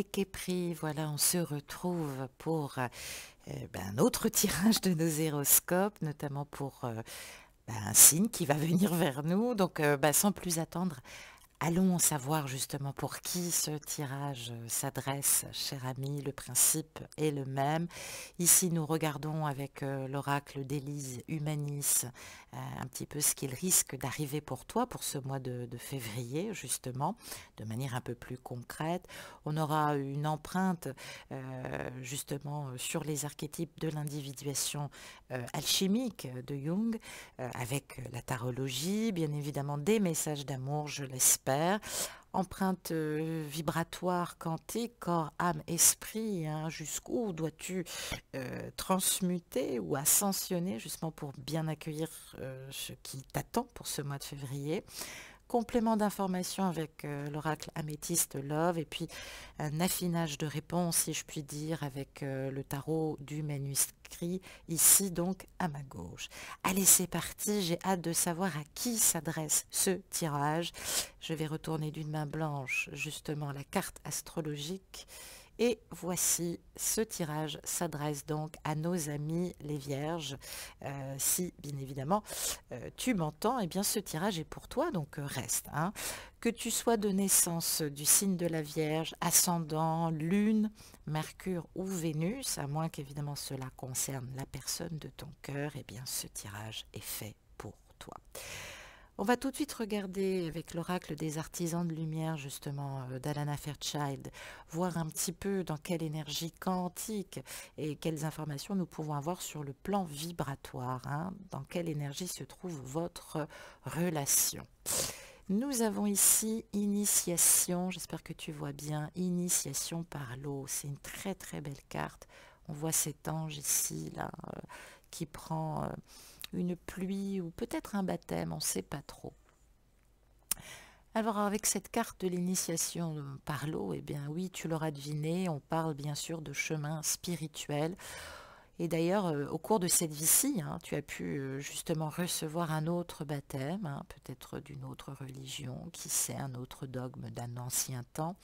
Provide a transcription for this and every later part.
Et Képri, voilà, on se retrouve pour un autre tirage de nos horoscopes, notamment pour un signe qui va venir vers nous. Donc, sans plus attendre, allons savoir justement pour qui ce tirage s'adresse, cher ami. Le principe est le même. Ici, nous regardons avec l'oracle d'Élise Humanis un petit peu ce qu'il risque d'arriver pour toi pour ce mois de février, justement, de manière un peu plus concrète. On aura une empreinte justement sur les archétypes de l'individuation alchimique de Jung, avec la tarologie, bien évidemment des messages d'amour, je l'espère. Empreinte vibratoire, quantique, corps, âme, esprit, hein, jusqu'où dois-tu transmuter ou ascensionner justement pour bien accueillir ce qui t'attend pour ce mois de février. Complément d'information avec l'oracle Améthyste Love et puis un affinage de réponse, si je puis dire, avec le tarot du manuscrit, ici donc à ma gauche. Allez, c'est parti, j'ai hâte de savoir à qui s'adresse ce tirage. Je vais retourner d'une main blanche justement la carte astrologique. Et voici, ce tirage s'adresse donc à nos amis les Vierges. Si, bien évidemment, tu m'entends, eh bien ce tirage est pour toi, donc reste. Hein. Que tu sois de naissance du signe de la Vierge, ascendant, lune, Mercure ou Vénus, à moins qu'évidemment cela concerne la personne de ton cœur, eh bien ce tirage est fait pour toi. On va tout de suite regarder avec l'oracle des artisans de lumière, justement, d'Alana Fairchild, voir un petit peu dans quelle énergie quantique et quelles informations nous pouvons avoir sur le plan vibratoire, hein, dans quelle énergie se trouve votre relation. Nous avons ici initiation, j'espère que tu vois bien, initiation par l'eau. C'est une très très belle carte. On voit cet ange ici, là, qui prend une pluie ou peut-être un baptême, on ne sait pas trop. Alors avec cette carte de l'initiation par l'eau, eh bien oui, tu l'auras deviné, on parle bien sûr de chemin spirituel. Et d'ailleurs, au cours de cette vie-ci, hein, tu as pu justement recevoir un autre baptême, hein, peut-être d'une autre religion, qui sait, un autre dogme d'un ancien temps.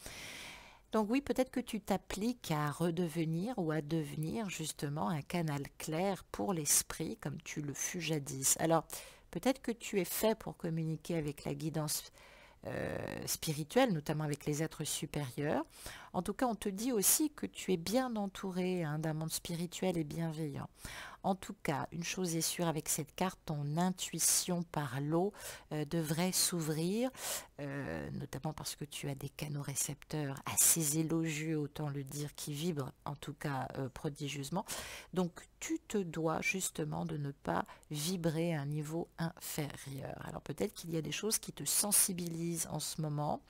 Donc oui, peut-être que tu t'appliques à redevenir ou à devenir justement un canal clair pour l'esprit, comme tu le fus jadis. Alors, peut-être que tu es fait pour communiquer avec la guidance spirituelle, notamment avec les êtres supérieurs. En tout cas, on te dit aussi que tu es bien entouré, hein, d'un monde spirituel et bienveillant. En tout cas, une chose est sûre avec cette carte, ton intuition par l'eau devrait s'ouvrir, notamment parce que tu as des canaux récepteurs assez élogieux, autant le dire, qui vibrent en tout cas prodigieusement. Donc tu te dois justement de ne pas vibrer à un niveau inférieur. Alors peut-être qu'il y a des choses qui te sensibilisent en ce moment.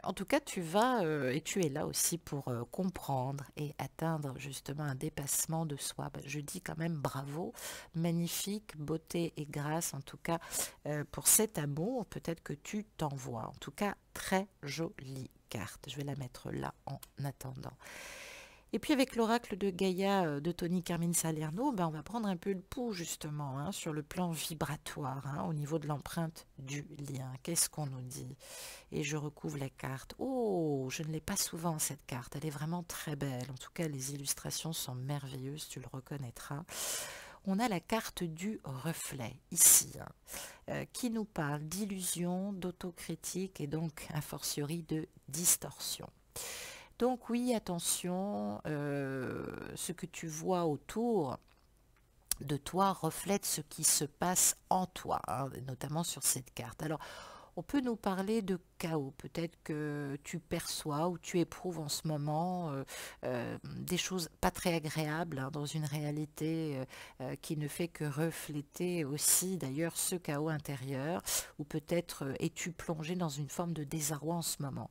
En tout cas, tu vas et tu es là aussi pour comprendre et atteindre justement un dépassement de soi. Je dis quand même bravo, magnifique, beauté et grâce en tout cas pour cet amour. Peut-être que tu t'envoies. En tout cas, très jolie carte. Je vais la mettre là en attendant. Et puis avec l'oracle de Gaïa de Tony Carmine Salerno, on va prendre un peu le pouls justement, hein, sur le plan vibratoire, hein, au niveau de l'empreinte du lien. Qu'est-ce qu'on nous dit? Et je recouvre la carte. Oh, je ne l'ai pas souvent cette carte, elle est vraiment très belle. En tout cas, les illustrations sont merveilleuses, tu le reconnaîtras. On a la carte du reflet ici, hein, qui nous parle d'illusion, d'autocritique et donc a fortiori de distorsion. Donc oui, attention, ce que tu vois autour de toi reflète ce qui se passe en toi, hein, notamment sur cette carte. Alors, on peut nous parler de chaos. Peut-être que tu perçois ou tu éprouves en ce moment des choses pas très agréables, hein, dans une réalité qui ne fait que refléter aussi d'ailleurs ce chaos intérieur, ou peut-être es-tu plongé dans une forme de désarroi en ce moment.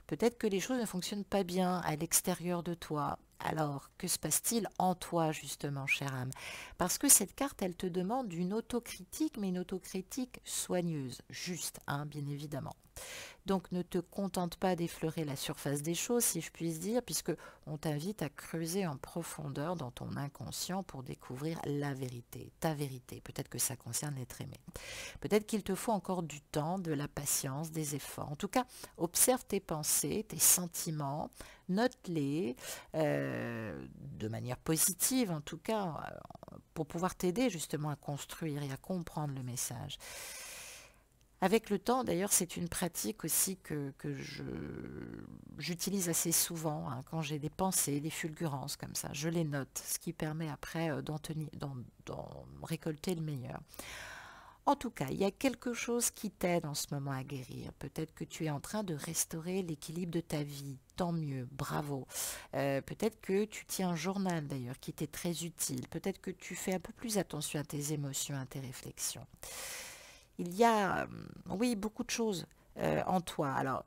Peut-être que les choses ne fonctionnent pas bien à l'extérieur de toi. Alors, que se passe-t-il en toi, justement, chère âme? Parce que cette carte, elle te demande une autocritique, mais une autocritique soigneuse, juste, hein, bien évidemment. Donc ne te contente pas d'effleurer la surface des choses, si je puis dire, puisque on t'invite à creuser en profondeur dans ton inconscient pour découvrir la vérité, ta vérité. Peut-être que ça concerne l'être aimé. Peut-être qu'il te faut encore du temps, de la patience, des efforts. En tout cas, observe tes pensées, tes sentiments, note-les de manière positive, en tout cas, pour pouvoir t'aider justement à construire et à comprendre le message. Avec le temps, d'ailleurs, c'est une pratique aussi que j'utilise assez souvent hein, quand j'ai des pensées, des fulgurances comme ça. Je les note, ce qui permet après d'en récolter le meilleur. En tout cas, il y a quelque chose qui t'aide en ce moment à guérir. Peut-être que tu es en train de restaurer l'équilibre de ta vie. Tant mieux, bravo. Peut-être que tu tiens un journal d'ailleurs qui t'est très utile. Peut-être que tu fais un peu plus attention à tes émotions, à tes réflexions. Il y a, oui, beaucoup de choses en toi. Alors,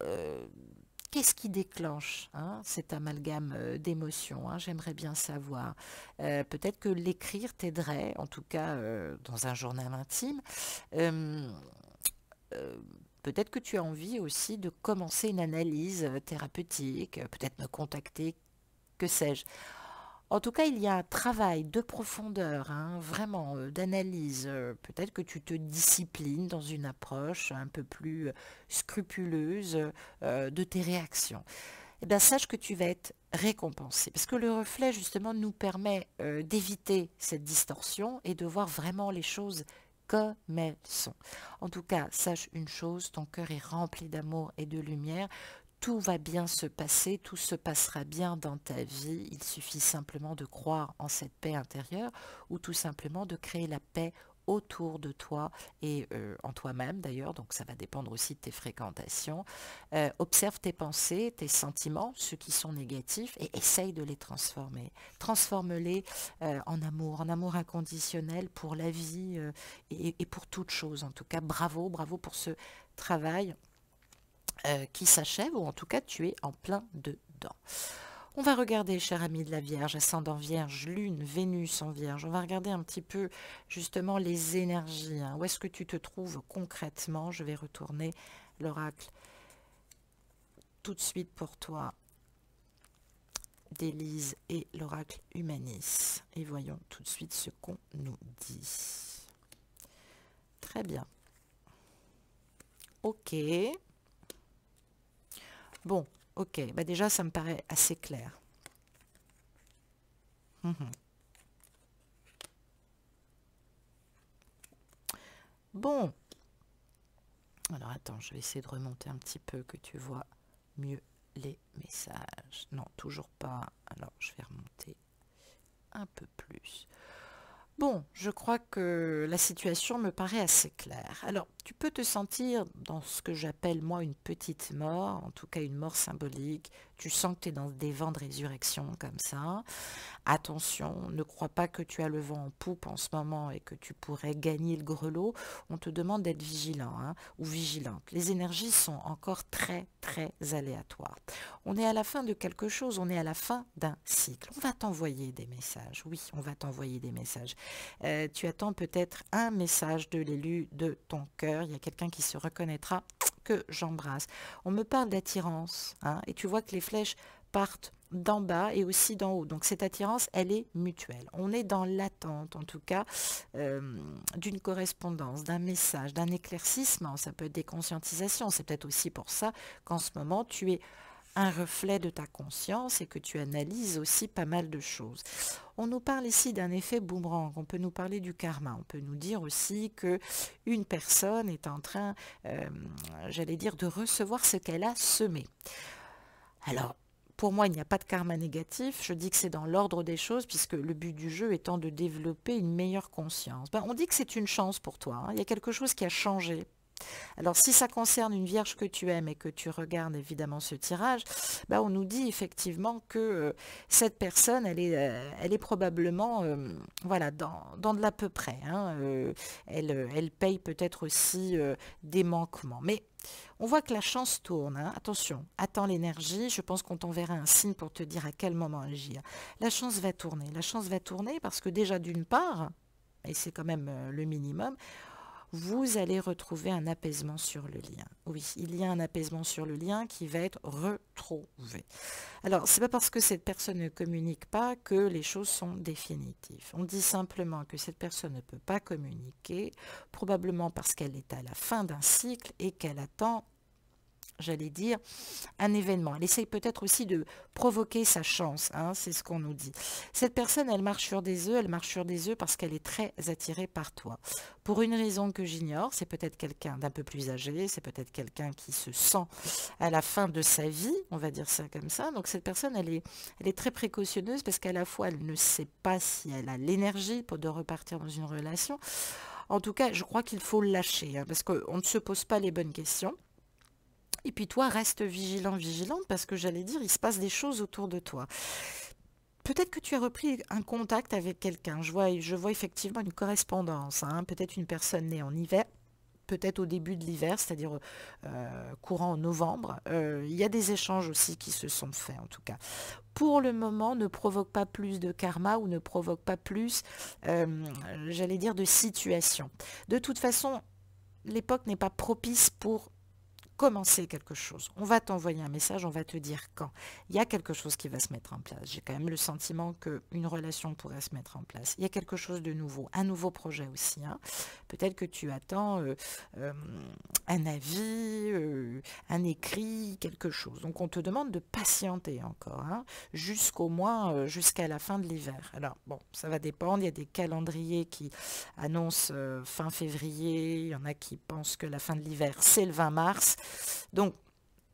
qu'est-ce qui déclenche hein, cet amalgame d'émotions hein, j'aimerais bien savoir. Peut-être que l'écrire t'aiderait, en tout cas dans un journal intime. Euh, euh, Peut-être que tu as envie aussi de commencer une analyse thérapeutique, peut-être me contacter, que sais-je. En tout cas, il y a un travail de profondeur, hein, vraiment, d'analyse. Peut-être que tu te disciplines dans une approche un peu plus scrupuleuse de tes réactions. Eh bien, sache que tu vas être récompensé. Parce que le reflet, justement, nous permet d'éviter cette distorsion et de voir vraiment les choses comme elles sont. En tout cas, sache une chose, ton cœur est rempli d'amour et de lumière. Tout va bien se passer, tout se passera bien dans ta vie. Il suffit simplement de croire en cette paix intérieure ou tout simplement de créer la paix autour de toi et en toi-même d'ailleurs, donc ça va dépendre aussi de tes fréquentations. Observe tes pensées, tes sentiments, ceux qui sont négatifs, et essaye de les transformer. Transforme-les en amour inconditionnel pour la vie et pour toute chose. En tout cas, bravo, bravo pour ce travail qui s'achève, ou en tout cas tu es en plein dedans. On va regarder, cher ami de la Vierge, ascendant Vierge, Lune, Vénus en Vierge. On va regarder un petit peu justement les énergies. Hein. Où est-ce que tu te trouves concrètement? Je vais retourner l'oracle tout de suite pour toi d'Élise et l'oracle Humanis. Et voyons tout de suite ce qu'on nous dit. Très bien. Ok. Bon, ok. Bah déjà, ça me paraît assez clair. Mhm. Bon. Alors attends, je vais essayer de remonter un petit peu que tu vois mieux les messages. Non, toujours pas. Alors, je vais remonter un peu plus. Bon, je crois que la situation me paraît assez claire. Alors, tu peux te sentir dans ce que j'appelle moi une petite mort, en tout cas une mort symbolique. Tu sens que tu es dans des vents de résurrection comme ça. Attention, ne crois pas que tu as le vent en poupe en ce moment et que tu pourrais gagner le grelot. On te demande d'être vigilant hein, ou vigilante. Les énergies sont encore très, très aléatoires. On est à la fin de quelque chose, on est à la fin d'un cycle. On va t'envoyer des messages. Oui, on va t'envoyer des messages. Tu attends peut-être un message de l'élu de ton cœur. Il y a quelqu'un qui se reconnaîtra que j'embrasse. On me parle d'attirance hein, et tu vois que les flèches partent d'en bas et aussi d'en haut. Donc cette attirance, elle est mutuelle. On est dans l'attente, en tout cas, d'une correspondance, d'un message, d'un éclaircissement. Ça peut être des conscientisations. C'est peut-être aussi pour ça qu'en ce moment, tu es un reflet de ta conscience et que tu analyses aussi pas mal de choses. On nous parle ici d'un effet boomerang, on peut nous parler du karma, on peut nous dire aussi que une personne est en train, j'allais dire, de recevoir ce qu'elle a semé. Alors, pour moi, il n'y a pas de karma négatif, je dis que c'est dans l'ordre des choses, puisque le but du jeu étant de développer une meilleure conscience. Ben, on dit que c'est une chance pour toi, hein. Il y a quelque chose qui a changé. Alors, si ça concerne une vierge que tu aimes et que tu regardes évidemment ce tirage, bah, on nous dit effectivement que cette personne, elle est probablement voilà, dans de l'à peu près. Hein, elle paye peut-être aussi des manquements. Mais on voit que la chance tourne. Hein. Attention, attends l'énergie. Je pense qu'on t'enverra un signe pour te dire à quel moment agir. La chance va tourner. La chance va tourner parce que déjà d'une part, et c'est quand même le minimum, vous allez retrouver un apaisement sur le lien. Oui, il y a un apaisement sur le lien qui va être retrouvé. Alors, c'est pas parce que cette personne ne communique pas que les choses sont définitives. On dit simplement que cette personne ne peut pas communiquer, probablement parce qu'elle est à la fin d'un cycle et qu'elle attend, j'allais dire, un événement. Elle essaye peut-être aussi de provoquer sa chance, hein, c'est ce qu'on nous dit. Cette personne, elle marche sur des œufs, elle marche sur des œufs parce qu'elle est très attirée par toi. Pour une raison que j'ignore, c'est peut-être quelqu'un d'un peu plus âgé, c'est peut-être quelqu'un qui se sent à la fin de sa vie, on va dire ça comme ça. Donc cette personne, elle est très précautionneuse parce qu'à la fois, elle ne sait pas si elle a l'énergie pour de repartir dans une relation. En tout cas, je crois qu'il faut le lâcher, hein, parce qu'on ne se pose pas les bonnes questions. Et puis toi, reste vigilant, vigilante, parce que j'allais dire, il se passe des choses autour de toi. Peut-être que tu as repris un contact avec quelqu'un. Je vois effectivement une correspondance, hein. Peut-être une personne née en hiver, peut-être au début de l'hiver, c'est-à-dire courant novembre. Il y a des échanges aussi qui se sont faits, en tout cas. Pour le moment, ne provoque pas plus de karma ou ne provoque pas plus, j'allais dire, de situation. De toute façon, l'époque n'est pas propice pour commencer quelque chose. On va t'envoyer un message, on va te dire quand. Il y a quelque chose qui va se mettre en place. J'ai quand même le sentiment qu'une relation pourrait se mettre en place. Il y a quelque chose de nouveau, un nouveau projet aussi, hein. Peut-être que tu attends un avis, un écrit, quelque chose. Donc on te demande de patienter encore, hein, jusqu'au moins jusqu'à la fin de l'hiver. Alors bon, ça va dépendre. Il y a des calendriers qui annoncent fin février. Il y en a qui pensent que la fin de l'hiver, c'est le 20 mars. Donc,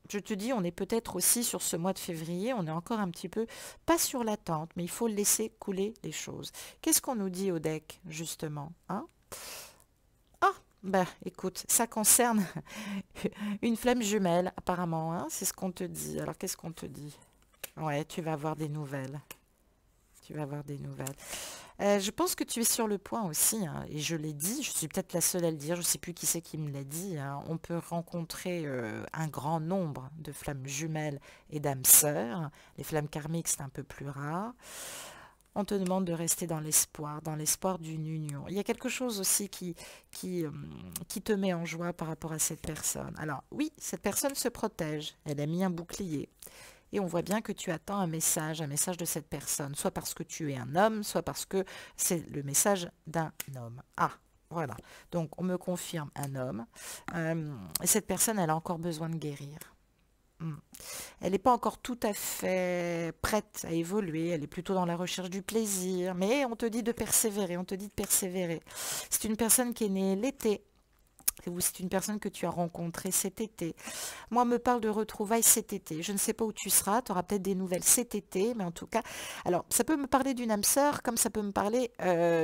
je te dis, on est peut-être aussi sur ce mois de février, on est encore un petit peu, pas sur l'attente, mais il faut laisser couler les choses. Qu'est-ce qu'on nous dit au deck, justement, hein? Ah, bah écoute, ça concerne une flamme jumelle, apparemment, hein, c'est ce qu'on te dit. Alors, qu'est-ce qu'on te dit? Ouais, tu vas avoir des nouvelles. Tu vas avoir des nouvelles. Je pense que tu es sur le point aussi, hein, et je l'ai dit, je suis peut-être la seule à le dire, je ne sais plus qui c'est qui me l'a dit, hein. On peut rencontrer un grand nombre de flammes jumelles et d'âmes sœurs. Les flammes karmiques, c'est un peu plus rare. On te demande de rester dans l'espoir d'une union. Il y a quelque chose aussi qui te met en joie par rapport à cette personne. Alors oui, cette personne se protège, elle a mis un bouclier. Et on voit bien que tu attends un message de cette personne, soit parce que tu es un homme, soit parce que c'est le message d'un homme. Ah, voilà. Donc, on me confirme un homme. Et cette personne, elle a encore besoin de guérir. Elle n'est pas encore tout à fait prête à évoluer, elle est plutôt dans la recherche du plaisir, mais on te dit de persévérer, on te dit de persévérer. C'est une personne qui est née l'été, ou c'est une personne que tu as rencontrée cet été. Moi, on me parle de retrouvailles cet été. Je ne sais pas où tu seras, tu auras peut-être des nouvelles cet été, mais en tout cas, alors ça peut me parler d'une âme sœur, comme ça peut me parler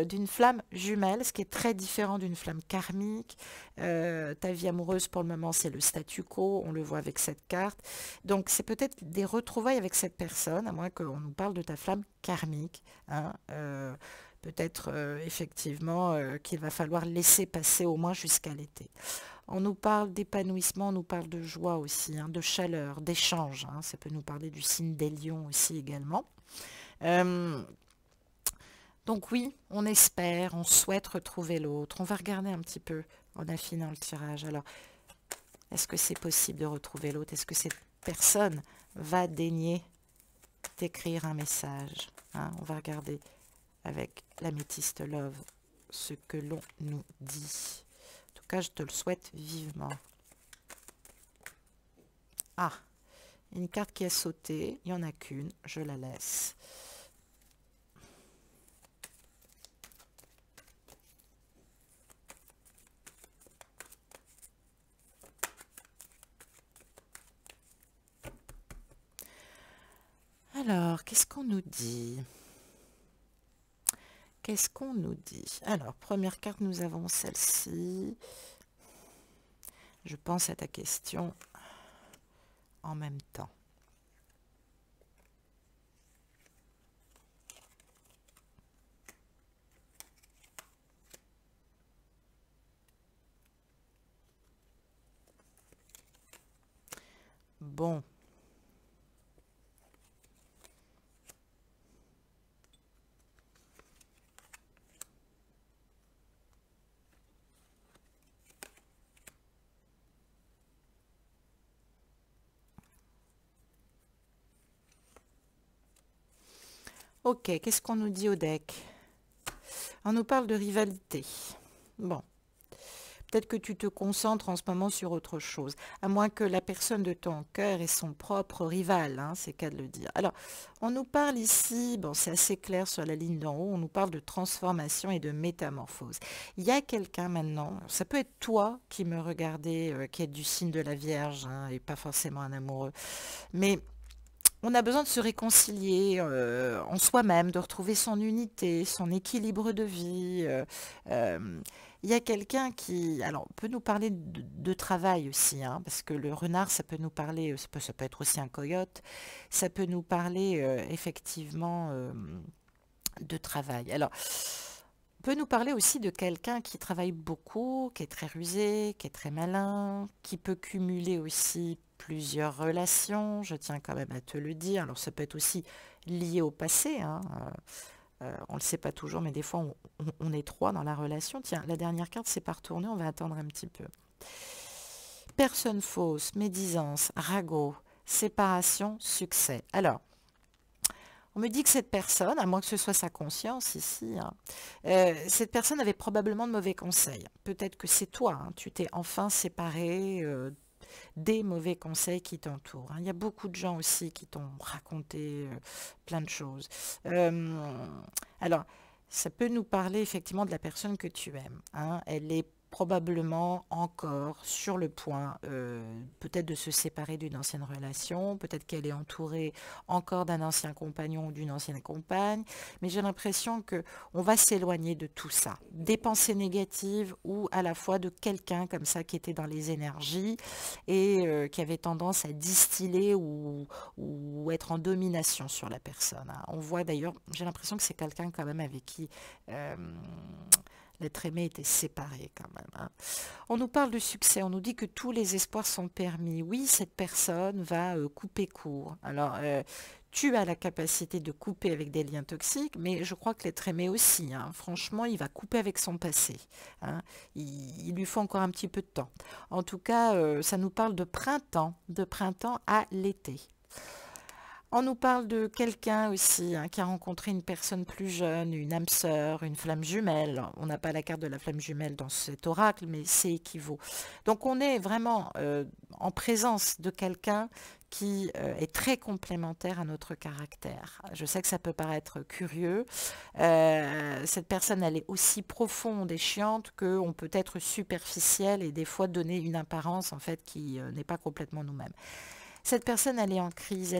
d'une flamme jumelle, ce qui est très différent d'une flamme karmique. Ta vie amoureuse, pour le moment, c'est le statu quo, on le voit avec cette carte. Donc, c'est peut-être des retrouvailles avec cette personne, à moins qu'on nous parle de ta flamme karmique, hein. Peut-être effectivement qu'il va falloir laisser passer au moins jusqu'à l'été. On nous parle d'épanouissement, on nous parle de joie aussi, hein, de chaleur, d'échange, hein. Ça peut nous parler du signe des lions aussi également. Euh, donc oui, on espère, on souhaite retrouver l'autre. On va regarder un petit peu en affinant le tirage. Alors, est-ce que c'est possible de retrouver l'autre? Est-ce que cette personne va daigner t'écrire un message, hein? On va regarder avec l'améthyste love ce que l'on nous dit. En tout cas, je te le souhaite vivement. Ah, une carte qui a sauté, il n'y en a qu'une, je la laisse. Alors, qu'est-ce qu'on nous dit? Qu'est-ce qu'on nous dit? Alors, première carte, nous avons celle-ci. Je pense à ta question en même temps. Bon. Ok, qu'est-ce qu'on nous dit au deck? On nous parle de rivalité. Bon, peut-être que tu te concentres en ce moment sur autre chose, à moins que la personne de ton cœur ait son propre rival, hein, c'est qu'à de le dire. Alors, on nous parle ici, bon, c'est assez clair sur la ligne d'en haut, on nous parle de transformation et de métamorphose. Il y a quelqu'un maintenant, ça peut être toi qui me regardais, qui est du signe de la Vierge, hein, et pas forcément un amoureux, mais on a besoin de se réconcilier en soi-même, de retrouver son unité, son équilibre de vie. Il y a quelqu'un qui, alors, on peut nous parler de travail aussi, hein, parce que le renard, ça peut nous parler, ça peut être aussi un coyote, ça peut nous parler effectivement de travail. Alors, on peut nous parler aussi de quelqu'un qui travaille beaucoup, qui est très rusé, qui est très malin, qui peut cumuler aussi plusieurs relations, je tiens quand même à te le dire. Alors ça peut être aussi lié au passé, hein, on ne le sait pas toujours, mais des fois on est trois dans la relation. Tiens, la dernière carte c'est pas retourné, on va attendre un petit peu. Personne fausse, médisance, ragot, séparation, succès. Alors, on me dit que cette personne, à moins que ce soit sa conscience ici, hein, cette personne avait probablement de mauvais conseils. Peut-être que c'est toi, hein, tu t'es enfin séparé des mauvais conseils qui t'entourent, hein. Il y a beaucoup de gens aussi qui t'ont raconté plein de choses. Alors, ça peut nous parler effectivement de la personne que tu aimes, hein. Elle est probablement encore sur le point peut-être de se séparer d'une ancienne relation, peut-être qu'elle est entourée encore d'un ancien compagnon ou d'une ancienne compagne, mais j'ai l'impression que on va s'éloigner de tout ça, des pensées négatives ou à la fois de quelqu'un comme ça qui était dans les énergies et qui avait tendance à distiller ou être en domination sur la personne, hein. On voit d'ailleurs, j'ai l'impression que c'est quelqu'un quand même avec qui euh, l'être aimé était séparé quand même, hein. On nous parle de succès, on nous dit que tous les espoirs sont permis. Oui, cette personne va couper court. Alors, tu as la capacité de couper avec des liens toxiques, mais je crois que l'être aimé aussi, hein. Franchement, il va couper avec son passé, hein. Il lui faut encore un petit peu de temps. En tout cas, ça nous parle de printemps à l'été. On nous parle de quelqu'un aussi, hein, qui a rencontré une personne plus jeune, une âme sœur, une flamme jumelle. On n'a pas la carte de la flamme jumelle dans cet oracle, mais c'est équivaut. Donc on est vraiment en présence de quelqu'un qui est très complémentaire à notre caractère. Je sais que ça peut paraître curieux. Cette personne, elle est aussi profonde et chiante qu'on peut être superficielle et des fois donner une apparence en fait qui n'est pas complètement nous-mêmes. Cette personne, elle est en crise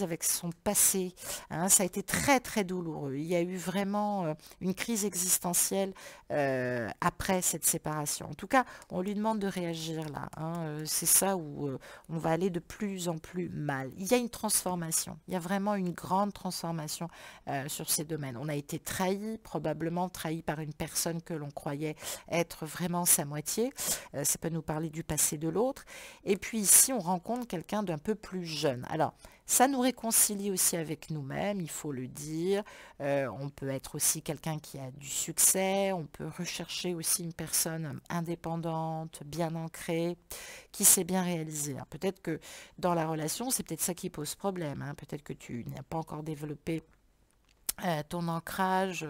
avec son passé, hein. Ça a été très très douloureux. Il y a eu vraiment une crise existentielle après cette séparation. En tout cas, on lui demande de réagir là, hein. C'est ça où on va aller de plus en plus mal. Il y a une transformation, il y a vraiment une grande transformation sur ces domaines. On a été trahi, probablement trahi par une personne que l'on croyait être vraiment sa moitié. Ça peut nous parler du passé de l'autre. Et puis ici, on rencontre quelqu'un d'un peu plus jeune. Alors, ça nous réconcilie aussi avec nous-mêmes, il faut le dire. On peut être aussi quelqu'un qui a du succès, on peut rechercher aussi une personne indépendante, bien ancrée, qui s'est bien réalisée, hein. Peut-être que dans la relation, c'est peut-être ça qui pose problème, hein. Peut-être que tu n'as pas encore développé ton ancrage,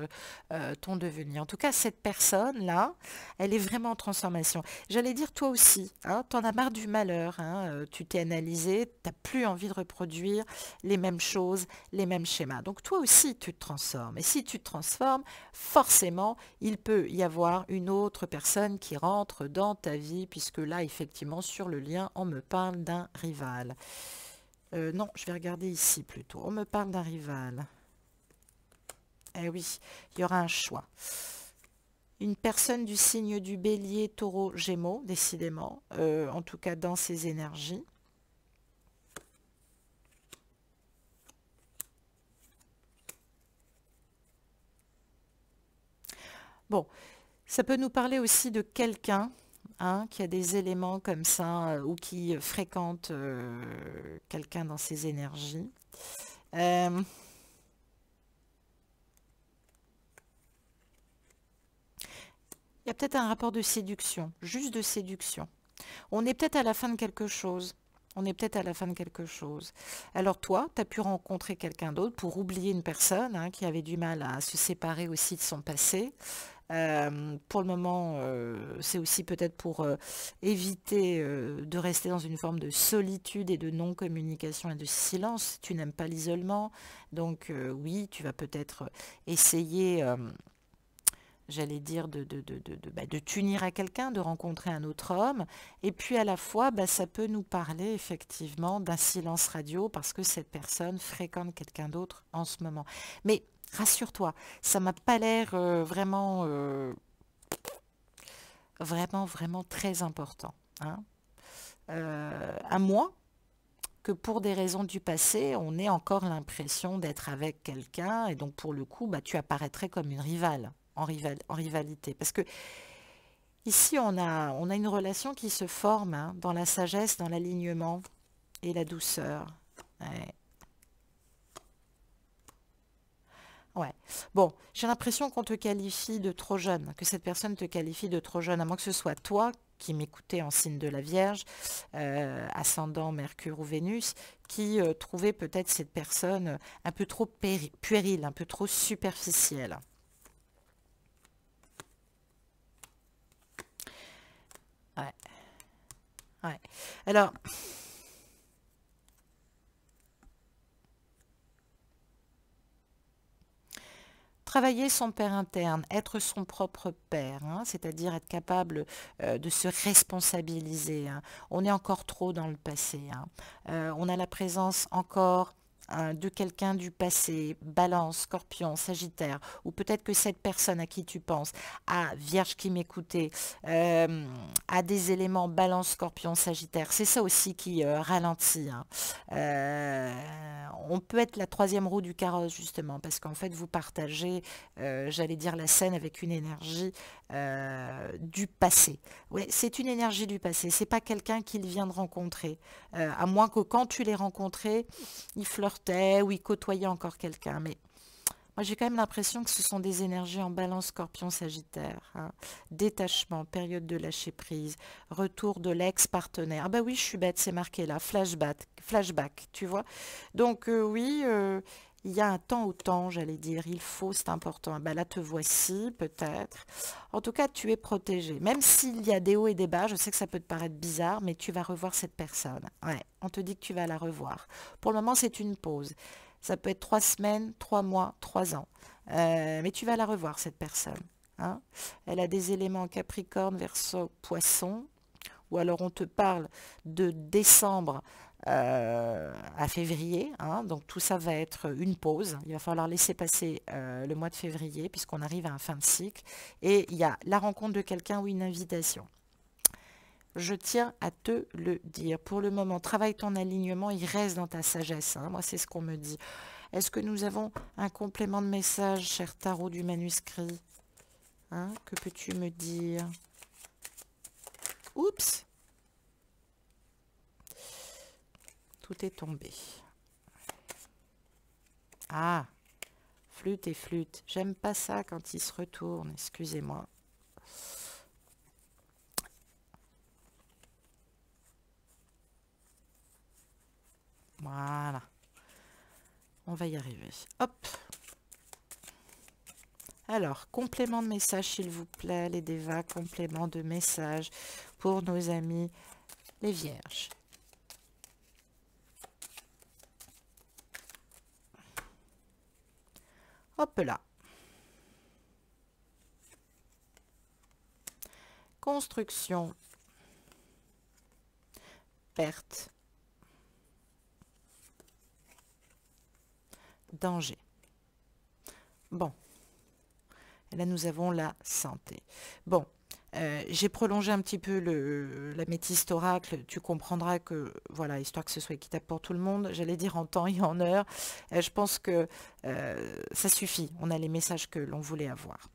ton devenir. En tout cas, cette personne-là, elle est vraiment en transformation. J'allais dire toi aussi, hein, t'en as marre du malheur, hein, tu t'es analysé, t'as plus envie de reproduire les mêmes choses, les mêmes schémas. Donc toi aussi, tu te transformes. Et si tu te transformes, forcément, il peut y avoir une autre personne qui rentre dans ta vie, puisque là, effectivement, sur le lien, on me parle d'un rival. Non, je vais regarder ici plutôt. On me parle d'un rival. Eh oui, il y aura un choix. Une personne du signe du Bélier, Taureau, Gémeaux, décidément, en tout cas dans ses énergies. Bon, ça peut nous parler aussi de quelqu'un, hein, qui a des éléments comme ça ou qui fréquente quelqu'un dans ses énergies. Euh, Il y a peut-être un rapport de séduction, juste de séduction. On est peut-être à la fin de quelque chose. On est peut-être à la fin de quelque chose. Alors toi, tu as pu rencontrer quelqu'un d'autre pour oublier une personne hein, qui avait du mal à se séparer aussi de son passé. Pour le moment, c'est aussi peut-être pour éviter de rester dans une forme de solitude et de non-communication et de silence. Tu n'aimes pas l'isolement. Donc oui, tu vas peut-être essayer j'allais dire, de t'unir à quelqu'un, de rencontrer un autre homme. Et puis à la fois, bah, ça peut nous parler effectivement d'un silence radio parce que cette personne fréquente quelqu'un d'autre en ce moment. Mais rassure-toi, ça m'a pas l'air vraiment très important, hein. À moins que pour des raisons du passé, on ait encore l'impression d'être avec quelqu'un et donc pour le coup, bah, tu apparaîtrais comme une rivale, en rivalité. Parce que ici, on a une relation qui se forme hein, dans la sagesse, dans l'alignement et la douceur. Ouais. Ouais. Bon, j'ai l'impression qu'on te qualifie de trop jeune, que cette personne te qualifie de trop jeune, à moins que ce soit toi qui m'écoutais en signe de la Vierge, ascendant Mercure ou Vénus, qui trouvait peut-être cette personne un peu trop puérile, un peu trop superficielle. Ouais, ouais. Alors, travailler son père interne, être son propre père, hein, c'est-à-dire être capable de se responsabiliser, hein. On est encore trop dans le passé, hein. On a la présence encore de quelqu'un du passé, Balance, Scorpion, Sagittaire, ou peut-être que cette personne à qui tu penses, Vierge qui m'écoutait, euh, a des éléments Balance, Scorpion, Sagittaire. C'est ça aussi qui ralentit, hein. On peut être la troisième roue du carrosse justement, parce qu'en fait vous partagez j'allais dire la scène avec une énergie du passé. Ouais, c'est une énergie du passé, c'est pas quelqu'un qu'il vient de rencontrer. À moins que quand tu l'aies rencontré, il flirtait ou il côtoyait encore quelqu'un. Mais moi j'ai quand même l'impression que ce sont des énergies en balance scorpion sagittaire, hein. Détachement, période de lâcher prise, retour de l'ex-partenaire. Ah bah oui, je suis bête, c'est marqué là, flashback, tu vois. Donc oui, il y a un temps au temps, j'allais dire, il faut, c'est important. Ah bah là te voici, peut-être. En tout cas, tu es protégé. Même s'il y a des hauts et des bas, je sais que ça peut te paraître bizarre, mais tu vas revoir cette personne. Ouais, on te dit que tu vas la revoir. Pour le moment, c'est une pause. Ça peut être 3 semaines, 3 mois, 3 ans. Mais tu vas la revoir, cette personne, hein. Elle a des éléments Capricorne, Verseau, Poisson. Ou alors on te parle de décembre à février, hein. Donc tout ça va être une pause. Il va falloir laisser passer le mois de février puisqu'on arrive à un fin de cycle. Et il y a la rencontre de quelqu'un ou une invitation. Je tiens à te le dire. Pour le moment, travaille ton alignement, il reste dans ta sagesse, hein. Moi, c'est ce qu'on me dit. Est-ce que nous avons un complément de message, cher tarot du manuscrit, hein? Que peux-tu me dire? Oups, tout est tombé. Ah, flûte et flûte. J'aime pas ça quand il se retourne, excusez-moi. Voilà, on va y arriver. Hop. Alors, complément de message, s'il vous plaît, les dévas, complément de message pour nos amis les vierges. Hop là. Construction. Perte. Danger. Bon. Et là, nous avons la santé. Bon. J'ai prolongé un petit peu la métiste oracle. Tu comprendras que, voilà, histoire que ce soit équitable pour tout le monde, j'allais dire en temps et en heure. Je pense que ça suffit. On a les messages que l'on voulait avoir.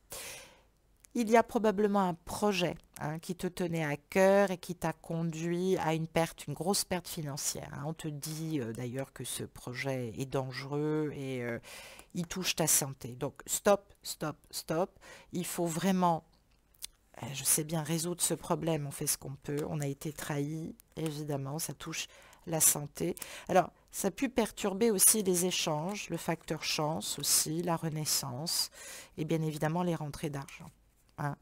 Il y a probablement un projet hein, qui te tenait à cœur et qui t'a conduit à une perte, une grosse perte financière, hein. On te dit d'ailleurs que ce projet est dangereux et il touche ta santé. Donc stop, stop, stop. Il faut vraiment, je sais bien, résoudre ce problème. On fait ce qu'on peut. On a été trahi, évidemment. Ça touche la santé. Alors, ça a pu perturber aussi les échanges, le facteur chance aussi, la renaissance et bien évidemment les rentrées d'argent, hein.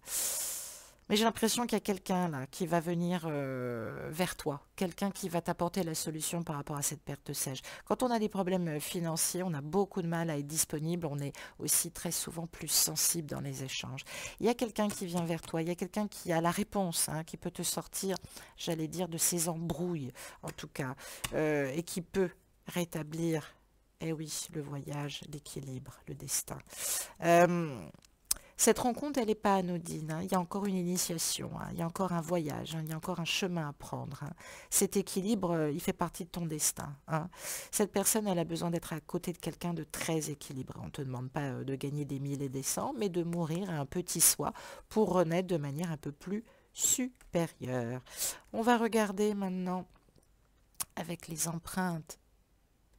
Mais j'ai l'impression qu'il y a quelqu'un là qui va venir vers toi, quelqu'un qui va t'apporter la solution par rapport à cette perte sèche. Quand on a des problèmes financiers, on a beaucoup de mal à être disponible, on est aussi très souvent plus sensible dans les échanges. Il y a quelqu'un qui vient vers toi, il y a quelqu'un qui a la réponse, hein, qui peut te sortir, j'allais dire, de ces embrouilles, en tout cas, et qui peut rétablir, eh oui, le voyage, l'équilibre, le destin. Euh, cette rencontre, elle n'est pas anodine, hein. Il y a encore une initiation, hein. Il y a encore un voyage, hein. Il y a encore un chemin à prendre, hein. Cet équilibre, il fait partie de ton destin, hein. Cette personne, elle a besoin d'être à côté de quelqu'un de très équilibré. On ne te demande pas de gagner des mille et des cents, mais de mourir à un petit soi pour renaître de manière un peu plus supérieure. On va regarder maintenant avec les empreintes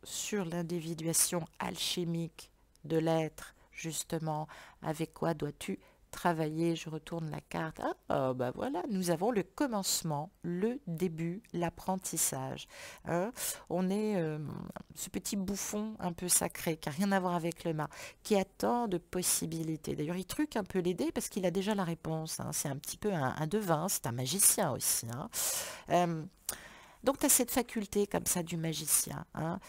sur l'individuation alchimique de l'être, justement, avec quoi dois-tu travailler? Je retourne la carte. Ah, bah voilà, nous avons le commencement, le début, l'apprentissage, hein. On est ce petit bouffon un peu sacré, qui n'a rien à voir avec le mât, qui a tant de possibilités. D'ailleurs, il truque un peu les dés parce qu'il a déjà la réponse, hein. C'est un petit peu un devin, c'est un magicien aussi, hein. Euh, donc, tu as cette faculté comme ça du magicien, hein,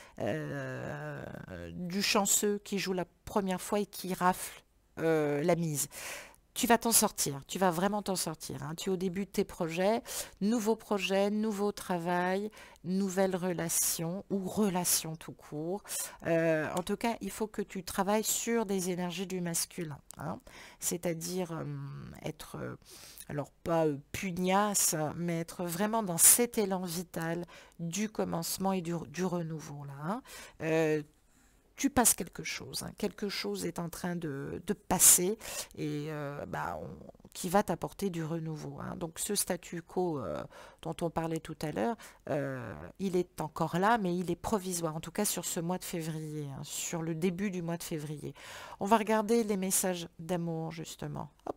du chanceux qui joue la première fois et qui rafle la mise. Tu vas t'en sortir, tu vas vraiment t'en sortir, hein. Tu es au début de tes projets, nouveau travail, nouvelles relations ou relations tout court. En tout cas, il faut que tu travailles sur des énergies du masculin, hein. C'est-à-dire être, alors pas pugnace, mais être vraiment dans cet élan vital du commencement et du renouveau, là, hein. Tu passes quelque chose, hein. Quelque chose est en train de passer et qui va t'apporter du renouveau, hein. Donc ce statu quo dont on parlait tout à l'heure, il est encore là, mais il est provisoire, en tout cas sur ce mois de février, hein, sur le début du mois de février. On va regarder les messages d'amour, justement. Hop,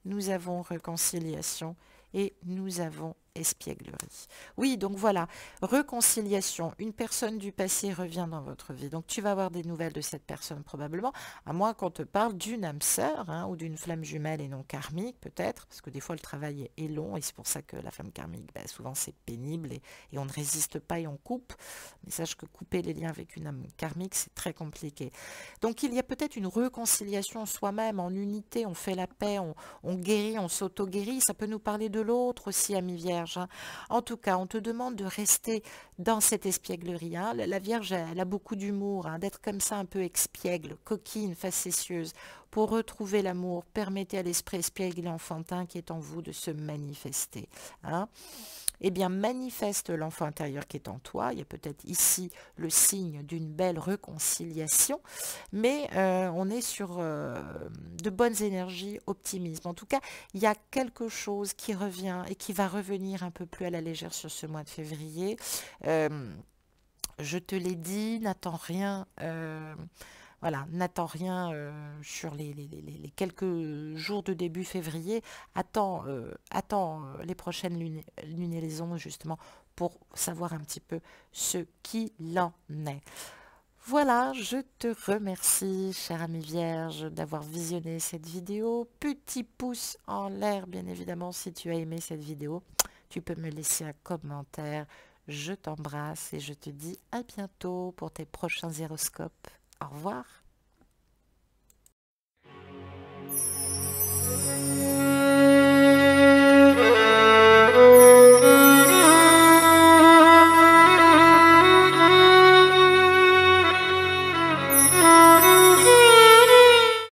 nous avons réconciliation et nous avons espièglerie. Oui, donc voilà, réconciliation. Une personne du passé revient dans votre vie. Donc tu vas avoir des nouvelles de cette personne probablement, à moins qu'on te parle d'une âme sœur, hein, ou d'une flamme jumelle et non karmique peut-être, parce que des fois le travail est long et c'est pour ça que la flamme karmique, souvent c'est pénible et on ne résiste pas et on coupe. Mais sache que couper les liens avec une âme karmique, c'est très compliqué. Donc il y a peut-être une réconciliation soi-même, en unité, on fait la paix, on guérit, on s'auto-guérit. Ça peut nous parler de l'autre aussi, ami Vierge, hein. En tout cas, on te demande de rester dans cette espièglerie, hein. La Vierge, elle a beaucoup d'humour, hein, d'être comme ça un peu expiègle, coquine, facétieuse. Pour retrouver l'amour, permettez à l'esprit espiègle et enfantin qui est en vous de se manifester, hein. Eh bien, manifeste l'enfant intérieur qui est en toi. Il y a peut-être ici le signe d'une belle réconciliation, mais on est sur de bonnes énergies, optimisme. En tout cas, il y a quelque chose qui revient et qui va revenir un peu plus à la légère sur ce mois de février. Euh, je te l'ai dit, n'attends rien. Voilà, n'attends rien sur les quelques jours de début février. Attends les prochaines lunaisons justement pour savoir un petit peu ce qu'il en est. Voilà, je te remercie, chère amie Vierge, d'avoir visionné cette vidéo. Petit pouce en l'air, bien évidemment, si tu as aimé cette vidéo. Tu peux me laisser un commentaire. Je t'embrasse et je te dis à bientôt pour tes prochains horoscopes. Au revoir.